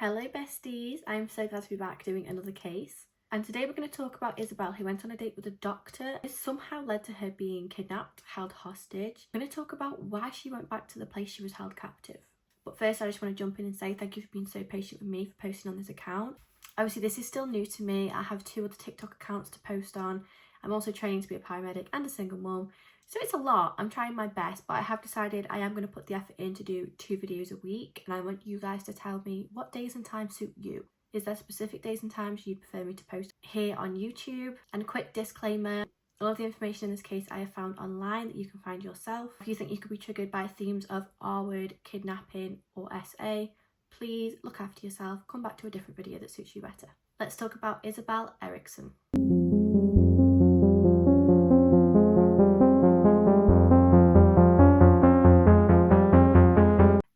Hello besties, I'm so glad to be back doing another case. And today we're going to talk about Isabelle, who went on a date with a doctor. This somehow led to her being kidnapped, held hostage. We're going to talk about why she went back to the place she was held captive. But first I just want to jump in and say thank you for being so patient with me for posting on this account. Obviously this is still new to me. I have 2 other TikTok accounts to post on. I'm also training to be a paramedic and a single mum. So it's a lot. I'm trying my best, but I have decided I am going to put the effort in to do 2 videos a week, and I want you guys to tell me what days and times suit you. Is there specific days and times you'd prefer me to post here on YouTube? And a quick disclaimer, all of the information in this case I have found online that you can find yourself. If you think you could be triggered by themes of R-word, kidnapping or SA, please look after yourself. Come back to a different video that suits you better. Let's talk about Isabelle Erickson.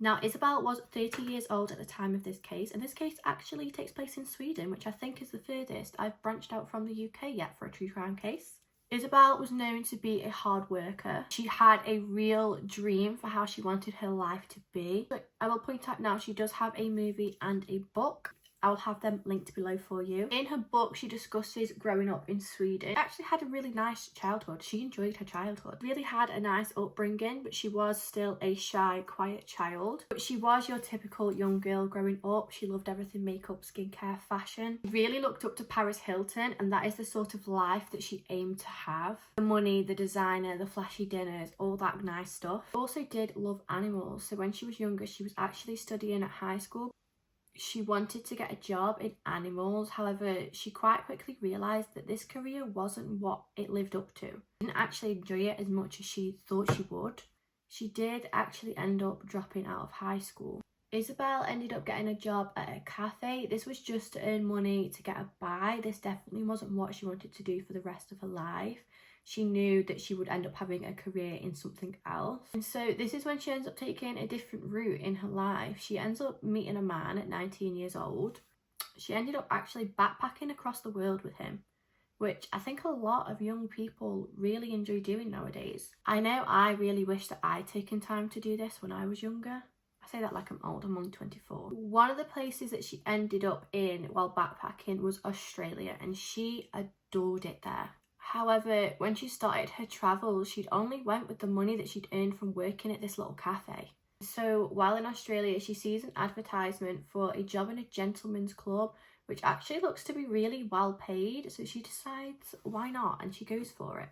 Now, Isabelle was 30 years old at the time of this case, and this case actually takes place in Sweden, which I think is the furthest I've branched out from the UK yet for a true crime case. Isabelle was known to be a hard worker. She had a real dream for how she wanted her life to be. But I will point out now, she does have a movie and a book. I'll have them linked below for you. In her book, she discusses growing up in Sweden. She actually had a really nice childhood. She enjoyed her childhood. Really had a nice upbringing, but she was still a shy, quiet child. But she was your typical young girl growing up. She loved everything makeup, skincare, fashion. Really looked up to Paris Hilton, and that is the sort of life that she aimed to have. The money, the designer, the flashy dinners, all that nice stuff. She also did love animals. So when she was younger, she was actually studying at high school. She wanted to get a job in animals, however, she quite quickly realised that this career wasn't what it lived up to. She didn't actually enjoy it as much as she thought she would. She did actually end up dropping out of high school. Isabelle ended up getting a job at a cafe. This was just to earn money to get a by. This definitely wasn't what she wanted to do for the rest of her life. She knew that she would end up having a career in something else. And so this is when she ends up taking a different route in her life. She ends up meeting a man at 19 years old. She ended up actually backpacking across the world with him, which I think a lot of young people really enjoy doing nowadays. I know I really wish that I'd taken time to do this when I was younger. I say that like I'm old, I'm only 24. One of the places that she ended up in while backpacking was Australia, and she adored it there. However, when she started her travels, she'd only went with the money that she'd earned from working at this little cafe. So while in Australia, she sees an advertisement for a job in a gentleman's club, which actually looks to be really well paid. So she decides, why not? And she goes for it.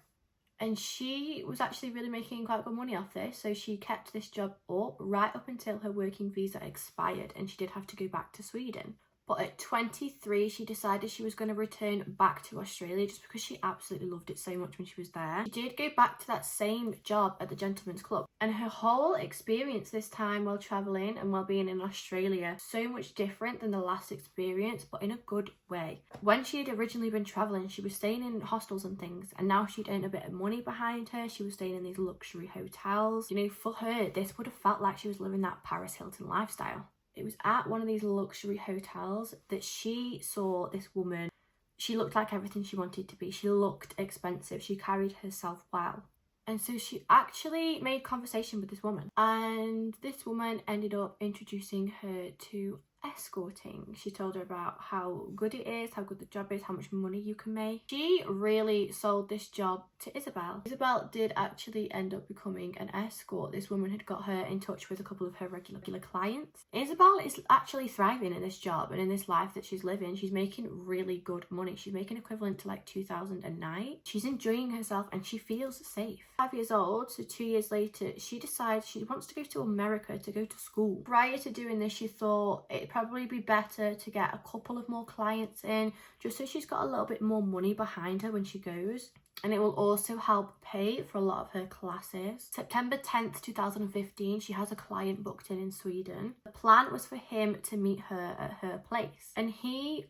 And she was actually really making quite good money off this. So she kept this job up right up until her working visa expired, and she did have to go back to Sweden. But at 23, she decided she was going to return back to Australia just because she absolutely loved it so much when she was there. She did go back to that same job at the gentleman's club, and her whole experience this time while travelling and while being in Australia, so much different than the last experience, but in a good way. When she had originally been travelling, she was staying in hostels and things, and now she'd earned a bit of money behind her. She was staying in these luxury hotels. You know, for her, this would have felt like she was living that Paris Hilton lifestyle. It was at one of these luxury hotels that she saw this woman. She looked like everything she wanted to be. She looked expensive. She carried herself well. And so she actually made conversation with this woman. And this woman ended up introducing her to escorting. She told her about how good it is, how good the job is, how much money you can make. She really sold this job to Isabelle. Isabelle did actually end up becoming an escort. This woman had got her in touch with a couple of her regular clients. Isabelle is actually thriving in this job and in this life that she's living. She's making really good money. She's making equivalent to like 2,000 a night. She's enjoying herself and she feels safe. 5 years old, so 2 years later, she decides she wants to go to America to go to school. Prior to doing this, she thought it'd probably be better to get a couple of more clients in, just so she's got a little bit more money behind her when she goes. And it will also help pay for a lot of her classes. September 10th, 2015, she has a client booked in Sweden. The plan was for him to meet her at her place. And he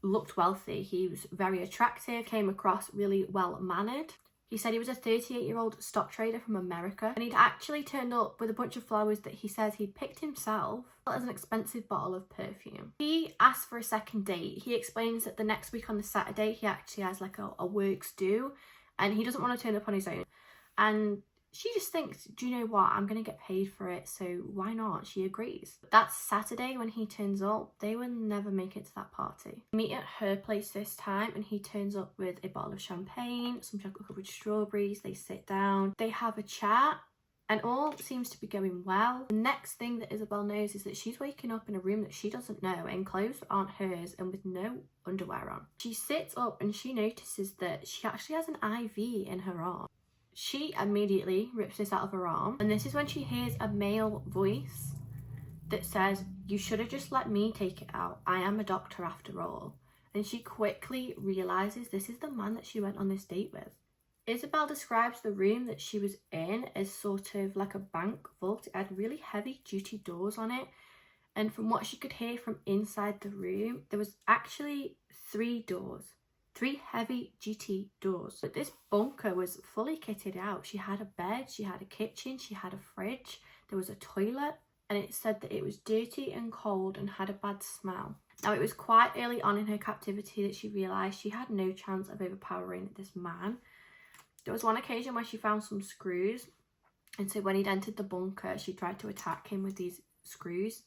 looked wealthy. He was very attractive, came across really well-mannered. He said he was a 38-year-old stock trader from America, and he'd actually turned up with a bunch of flowers that he says he'd picked himself as an expensive bottle of perfume. He asked for a second date. He explains that the next week on the Saturday, he actually has like a works due, and he doesn't want to turn up on his own. And she just thinks, do you know what, I'm gonna get paid for it, so why not? She agrees. That's Saturday when he turns up. They will never make it to that party. Meet at her place this time, and he turns up with a bottle of champagne, some chocolate covered strawberries. They sit down, they have a chat, and all seems to be going well. The next thing that Isabelle knows is that she's waking up in a room that she doesn't know, in clothes that aren't hers and with no underwear on. She sits up and she notices that she actually has an IV in her arm. She immediately rips this out of her arm, and this is when she hears a male voice that says, "You should have just let me take it out. I am a doctor after all." And she quickly realizes this is the man that she went on this date with. Isabelle describes the room that she was in as sort of like a bank vault. It had really heavy duty doors on it, and from what she could hear from inside the room, there was actually 3 doors. 3 heavy duty doors. But this bunker was fully kitted out. She had a bed, she had a kitchen, she had a fridge, there was a toilet, and it said that it was dirty and cold and had a bad smell. Now, it was quite early on in her captivity that she realised she had no chance of overpowering this man. There was one occasion where she found some screws, and so when he'd entered the bunker, she tried to attack him with these screws,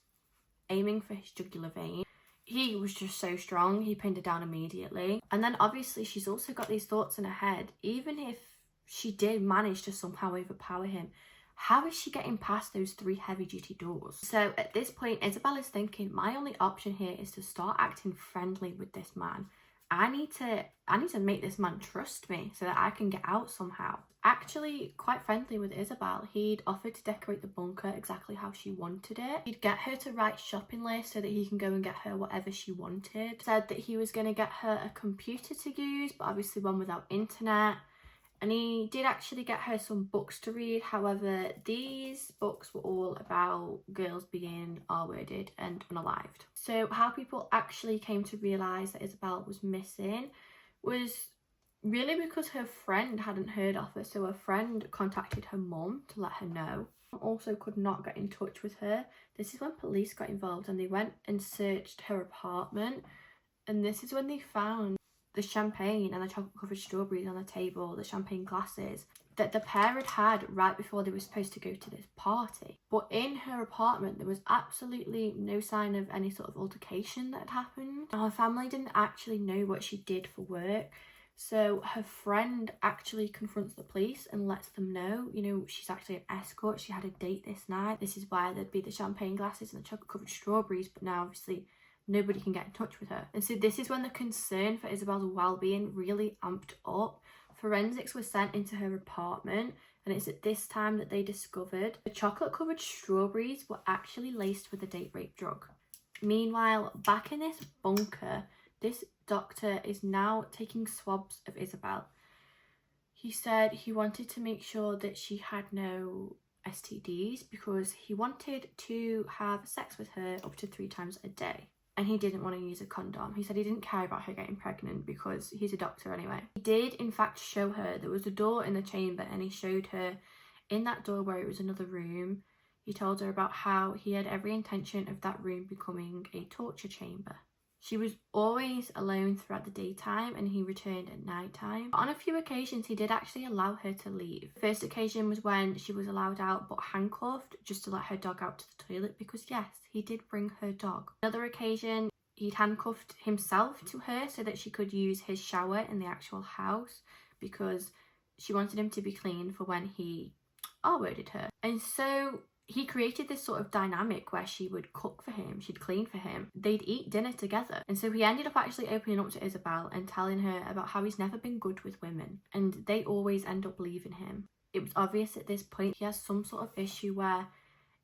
aiming for his jugular vein. He was just so strong, he pinned her down immediately. And then obviously she's also got these thoughts in her head. Even if she did manage to somehow overpower him, how is she getting past those 3 heavy duty doors? So at this point, Isabelle is thinking, my only option here is to start acting friendly with this man. I need to make this man trust me so that I can get out somehow. Actually quite friendly with Isabelle. He'd offered to decorate the bunker exactly how she wanted it. He'd get her to write shopping lists so that he can go and get her whatever she wanted. Said that he was going to get her a computer to use, but obviously one without internet. And he did actually get her some books to read. However, these books were all about girls being R-worded and unalived. So how people actually came to realise that Isabelle was missing was really because her friend hadn't heard of her. So her friend contacted her mum to let her know. Also could not get in touch with her. This is when police got involved, and they went and searched her apartment. And this is when they found the champagne and the chocolate covered strawberries on the table, the champagne glasses that the pair had right before they were supposed to go to this party. But in her apartment, there was absolutely no sign of any sort of altercation that had happened. Now, her family didn't actually know what she did for work, so her friend actually confronts the police and lets them know, you know, she's actually an escort, she had a date this night, this is why there'd be the champagne glasses and the chocolate covered strawberries, but now obviously nobody can get in touch with her. And so this is when the concern for Isabelle's well-being really amped up. Forensics were sent into her apartment, and it's at this time that they discovered the chocolate covered strawberries were actually laced with a date rape drug. Meanwhile, back in this bunker, this doctor is now taking swabs of Isabelle. He said he wanted to make sure that she had no STDs because he wanted to have sex with her up to 3 times a day. And he didn't want to use a condom. He said he didn't care about her getting pregnant because he's a doctor anyway. He did in fact show her, there was a door in the chamber, and he showed her in that door where it was another room. He told her about how he had every intention of that room becoming a torture chamber. She was always alone throughout the daytime, and he returned at nighttime. On a few occasions, he did actually allow her to leave. The first occasion was when she was allowed out but handcuffed just to let her dog out to the toilet, because yes, he did bring her dog. Another occasion, he'd handcuffed himself to her so that she could use his shower in the actual house because she wanted him to be clean for when he R-worded her. And so he created this sort of dynamic where she would cook for him, she'd clean for him, they'd eat dinner together. And so he ended up actually opening up to Isabelle and telling her about how he's never been good with women, and they always end up leaving him. It was obvious at this point he has some sort of issue where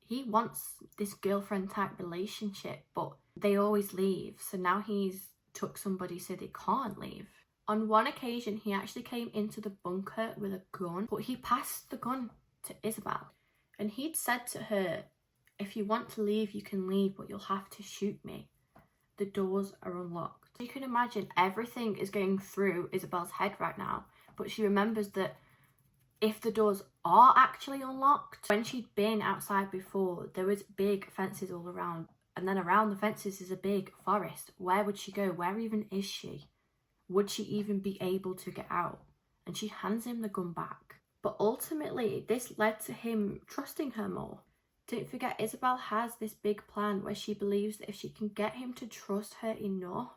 he wants this girlfriend type relationship, but they always leave. So now he's took somebody so they can't leave. On one occasion, he actually came into the bunker with a gun, but he passed the gun to Isabelle. And he'd said to her, if you want to leave, you can leave, but you'll have to shoot me. The doors are unlocked. You can imagine everything is going through Isabelle's head right now, but she remembers that if the doors are actually unlocked, when she'd been outside before, there was big fences all around, and then around the fences is a big forest. Where would she go? Where even is she? Would she even be able to get out? And she hands him the gun back. But ultimately, this led to him trusting her more. Don't forget, Isabelle has this big plan where she believes that if she can get him to trust her enough,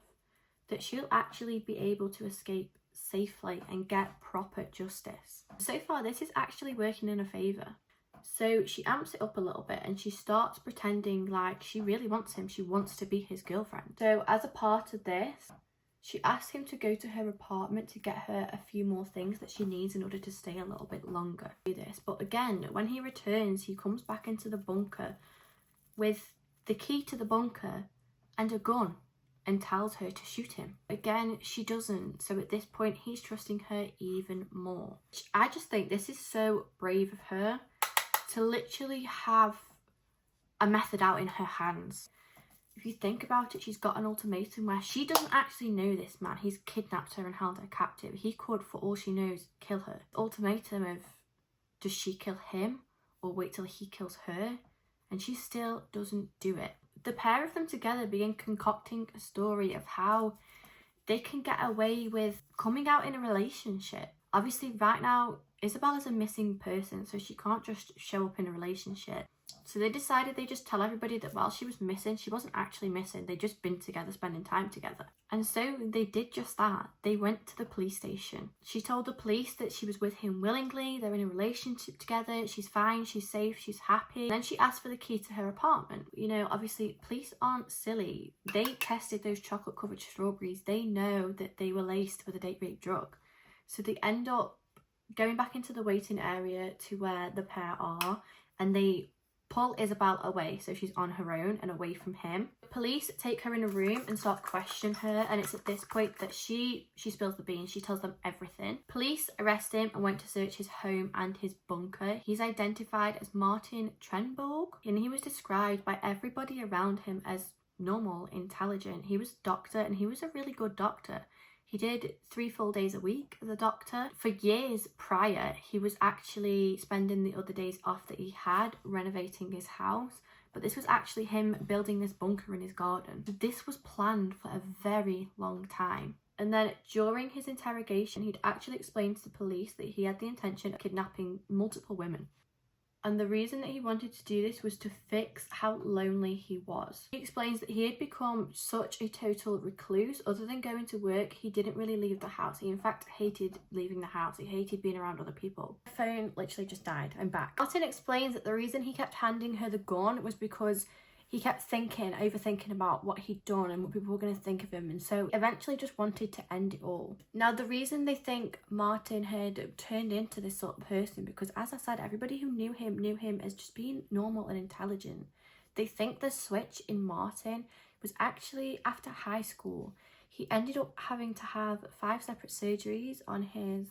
that she'll actually be able to escape safely and get proper justice. So far, this is actually working in her favour. So she amps it up a little bit and she starts pretending like she really wants him. She wants to be his girlfriend. So as a part of this, she asks him to go to her apartment to get her a few more things that she needs in order to stay a little bit longer. Do this, but again, when he returns, he comes back into the bunker with the key to the bunker and a gun and tells her to shoot him. Again, she doesn't. So at this point, he's trusting her even more. I just think this is so brave of her to literally have a method out in her hands. If you think about it, she's got an ultimatum where she doesn't actually know this man. He's kidnapped her and held her captive. He could, for all she knows, kill her. Ultimatum of, does she kill him or wait till he kills her? And she still doesn't do it. The pair of them together begin concocting a story of how they can get away with coming out in a relationship. Obviously, right now, Isabelle is a missing person, so she can't just show up in a relationship. So they decided they just tell everybody that while she was missing, she wasn't actually missing. They'd just been together, spending time together. And so they did just that. They went to the police station. She told the police that she was with him willingly. They're in a relationship together. She's fine. She's safe. She's happy. And then she asked for the key to her apartment. You know, obviously, police aren't silly. They tested those chocolate-covered strawberries. They know that they were laced with a date rape drug. So they end up going back into the waiting area to where the pair are, and they pull Isabelle away so she's on her own and away from him. Police take her in a room and start questioning her, and it's at this point that she spills the beans. She tells them everything. Police arrest him and went to search his home and his bunker. He's identified as Martin Trenborg, and he was described by everybody around him as normal, intelligent. He was a doctor, and he was a really good doctor. He did 3 full days a week as a doctor. For years prior, he was actually spending the other days off that he had renovating his house. But this was actually him building this bunker in his garden. This was planned for a very long time. And then during his interrogation, he'd actually explained to the police that he had the intention of kidnapping multiple women. And the reason that he wanted to do this was to fix how lonely he was. He explains that he had become such a total recluse. Other than going to work, he didn't really leave the house. He in fact hated leaving the house. He hated being around other people. The phone literally just died. I'm back. Martin explains that the reason he kept handing her the gun was because he kept overthinking about what he'd done and what people were going to think of him, and so eventually just wanted to end it all. Now, the reason they think Martin had turned into this sort of person, because as I said, everybody who knew him as just being normal and intelligent. They think the switch in Martin was actually after high school. He ended up having to have 5 separate surgeries on his,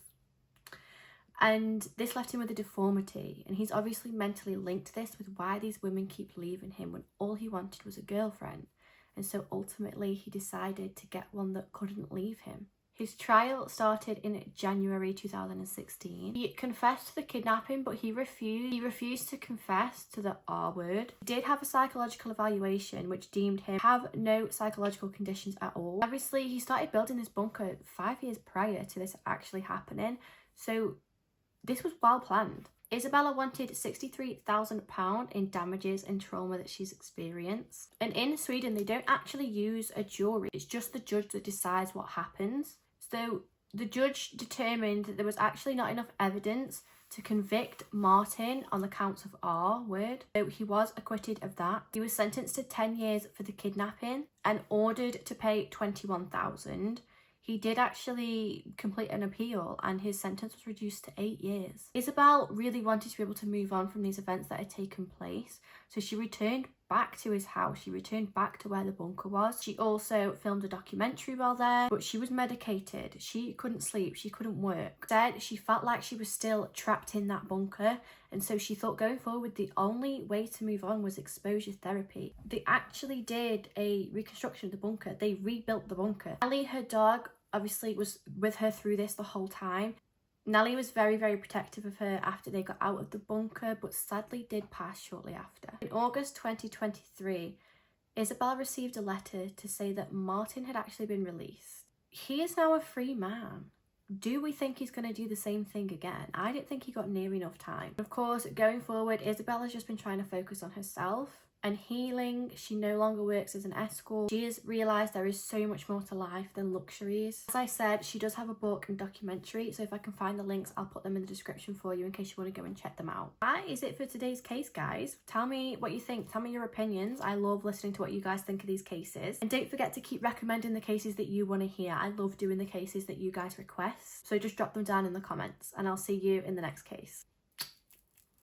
and this left him with a deformity, and he's obviously mentally linked this with why these women keep leaving him when all he wanted was a girlfriend. And so ultimately he decided to get one that couldn't leave him. His trial started in January 2016. He confessed to the kidnapping, but he refused to confess to the R word. He did have a psychological evaluation which deemed him to have no psychological conditions at all. Obviously he started building this bunker 5 years prior to this actually happening, so this was well planned. Isabella wanted £63,000 in damages and trauma that she's experienced. And in Sweden, they don't actually use a jury. It's just the judge that decides what happens. So the judge determined that there was actually not enough evidence to convict Martin on the counts of R word. So he was acquitted of that. He was sentenced to 10 years for the kidnapping and ordered to pay $21,000. He did actually complete an appeal and his sentence was reduced to 8 years. Isabelle really wanted to be able to move on from these events that had taken place, so she returned back to his house. She returned back to where the bunker was. She also filmed a documentary while there, but she was medicated. She couldn't sleep. She couldn't work. Instead, she felt like she was still trapped in that bunker, and so she thought going forward the only way to move on was exposure therapy. They actually did a reconstruction of the bunker. They rebuilt the bunker. Ellie, her dog, obviously was with her through this the whole time. Nellie was very, very protective of her after they got out of the bunker, but sadly did pass shortly after. In August 2023, Isabelle received a letter to say that Martin had actually been released. He is now a free man. Do we think he's going to do the same thing again? I didn't think he got near enough time. Of course, going forward, Isabelle has just been trying to focus on herself and healing. She no longer works as an escort. She has realised there is so much more to life than luxuries. As I said, she does have a book and documentary, so if I can find the links, I'll put them in the description for you in case you want to go and check them out. That is it for today's case, guys. Tell me what you think. Tell me your opinions. I love listening to what you guys think of these cases. And don't forget to keep recommending the cases that you want to hear. I love doing the cases that you guys request. So just drop them down in the comments and I'll see you in the next case.